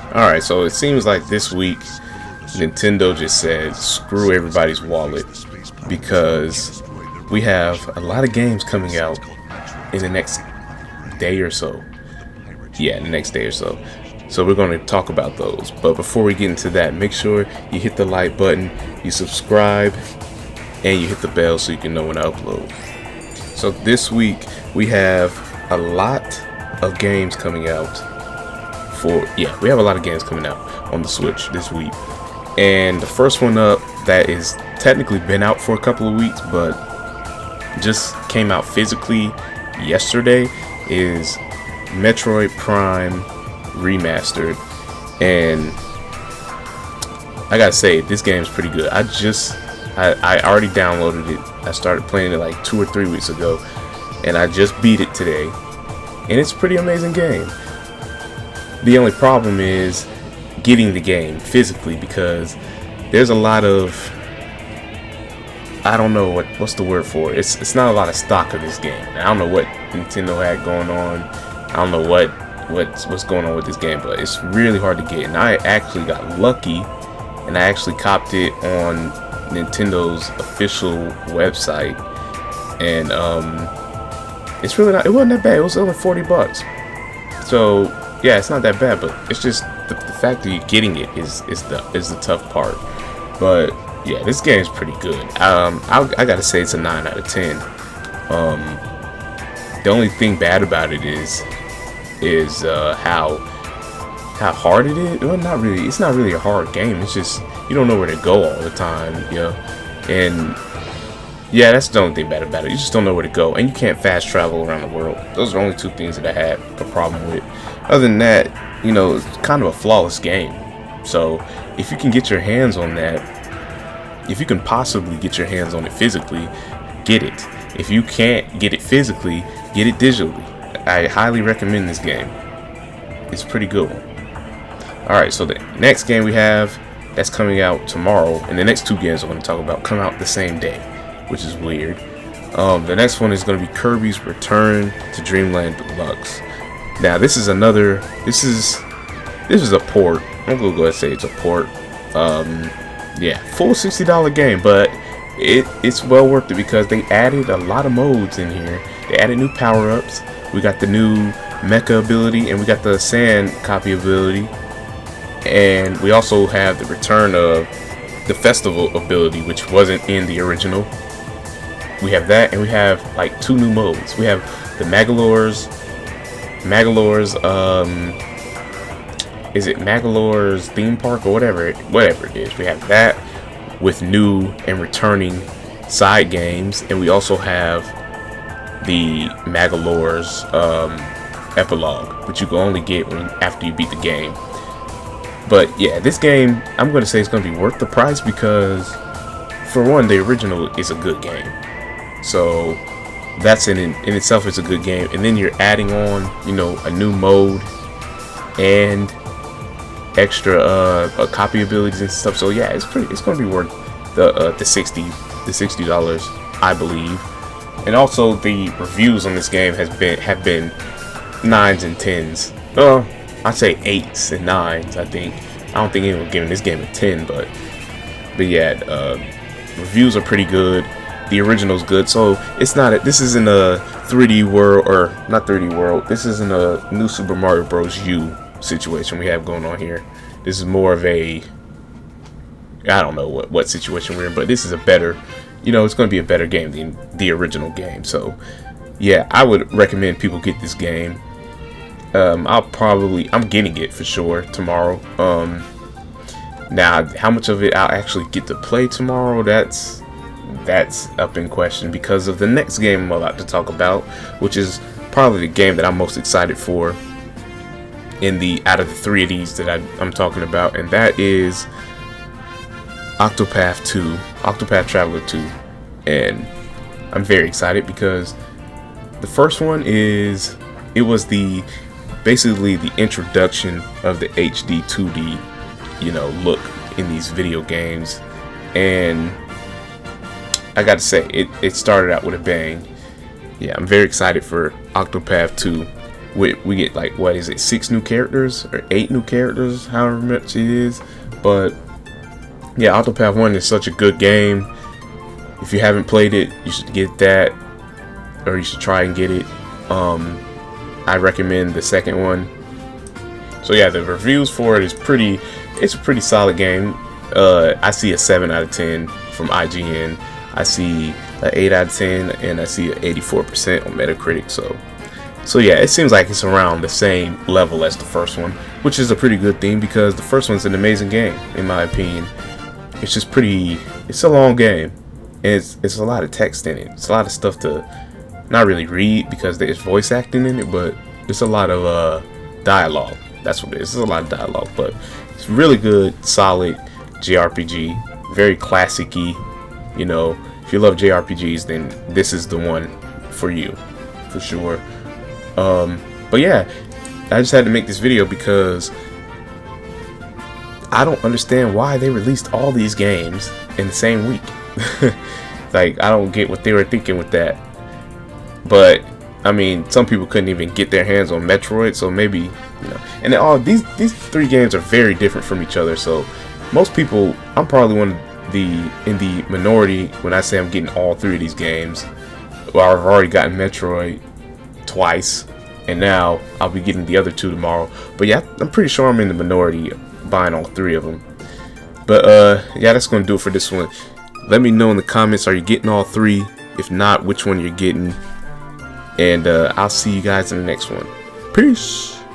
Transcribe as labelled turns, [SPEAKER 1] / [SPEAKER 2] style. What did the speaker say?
[SPEAKER 1] Alright, so it seems like this week Nintendo just said screw everybody's wallet because we have a lot of games coming out in the next day or so. Yeah, the next day or so. So we're going to talk about those. But before we get into that, make sure you hit the like button, you subscribe, and you hit the bell so you can know when I upload. So this week we have a lot of games coming out we have a lot of games coming out on the Switch this week. And the first one up that is technically been out for a couple of weeks but just came out physically yesterday is Metroid Prime Remastered. And I gotta say, this game's pretty good. I already downloaded it. I started playing it like 2 or 3 weeks ago, and I just beat it today, and it's a pretty amazing game. The only problem is getting the game physically because there's a lot of, I don't know what's the word for it. It's not a lot of stock of this game. I don't know what Nintendo had going on. I don't know what's going on with this game, but it's really hard to get. And I actually got lucky, and I actually copped it on Nintendo's official website, and it's really not. It wasn't that bad. It was only $40. So yeah, it's not that bad, but it's just the fact that you're getting it is the tough part. But yeah, this game's pretty good. I gotta say it's a 9 out of 10. The only thing bad about it is how hard it is. Well, not really. It's not really a hard game. It's just you don't know where to go all the time, you know. And yeah, that's the only thing bad about it. You just don't know where to go, and you can't fast travel around the world. Those are the only two things that I had a problem with. Other than that, you know, it's kind of a flawless game. So if you can get your hands on that, if you can possibly get your hands on it physically, get it. If you can't get it physically, get it digitally. I highly recommend this game. It's a pretty good one. Alright, so the next game we have that's coming out tomorrow, and the next two games I'm going to talk about come out the same day, which is weird. The next one is going to be Kirbys Return to Dreamland Deluxe. Now this is a port. I'm gonna go ahead and say it's a port. Yeah, full $60 game, but it's well worth it because they added a lot of modes in here. They added new power-ups. We got the new mecha ability, and we got the sand copy ability, and we also have the return of the festival ability, which wasn't in the original. We have that, and we have like 2 new modes. We have the Magalore's is it Magalore's theme park or whatever it is. We have that with new and returning side games, and we also have the Magalore's epilogue, which you can only get after you beat the game. But yeah, this game, I'm going to say it's going to be worth the price because, for one, the original is a good game. So that's in itself is a good game. And then you're adding on, you know, a new mode and extra copy abilities and stuff. So yeah, it's going to be worth the $60, I believe. And also the reviews on this game have been 9s and 10s. Well, I'd say 8s and 9s. I don't think anyone giving this game a 10, but yeah, reviews are pretty good. The original's good, so this isn't a 3D world, or not 3D world. This isn't a new Super Mario Bros. U situation we have going on here. This is more of a, I don't know what situation we're in, but this is a better, you know, it's going to be a better game than the original game. So yeah, I would recommend people get this game. I'm getting it for sure tomorrow. Now how much of it I'll actually get to play tomorrow, that's up in question because of the next game I'm about to talk about, which is probably the game that I'm most excited for out of the 3 of these that I'm talking about, and that is Octopath Traveler 2. And I'm very excited because the first one was basically the introduction of the HD 2D, you know, look in these video games, and I gotta say, it started out with a bang. Yeah, I'm very excited for Octopath 2, we get like, what is it, 6 new characters or 8 new characters, however much it is. But yeah, Octopath 1 is such a good game. If you haven't played it, you should get that, or you should try and get it. I recommend the second one. So yeah, the reviews for it is it's a pretty solid game. I see a 7 out of 10 from IGN. I see an 8 out of 10, and I see an 84% on Metacritic. So yeah, it seems like it's around the same level as the first one, which is a pretty good thing because the first one's an amazing game, in my opinion. It's just it's a long game, and it's a lot of text in it. It's a lot of stuff to not really read because there's voice acting in it, but it's a lot of dialogue. That's what it is. It's a lot of dialogue, but it's really good, solid JRPG, very classic-y. You know, if you love JRPGs, then this is the one for you, for sure. But yeah, I just had to make this video because I don't understand why they released all these games in the same week. Like, I don't get what they were thinking with that. But I mean, some people couldn't even get their hands on Metroid, so maybe, you know. And all these 3 games are very different from each other. So most people, I'm probably in the minority when I say I'm getting all 3 of these games. Well, I've already gotten Metroid twice, and now I'll be getting the other 2 tomorrow. But yeah, I'm pretty sure I'm in the minority buying all 3 of them. But yeah, that's gonna do it for this one. Let me know in the comments, are you getting all 3? If not, which one you're getting. And I'll see you guys in the next one. Peace.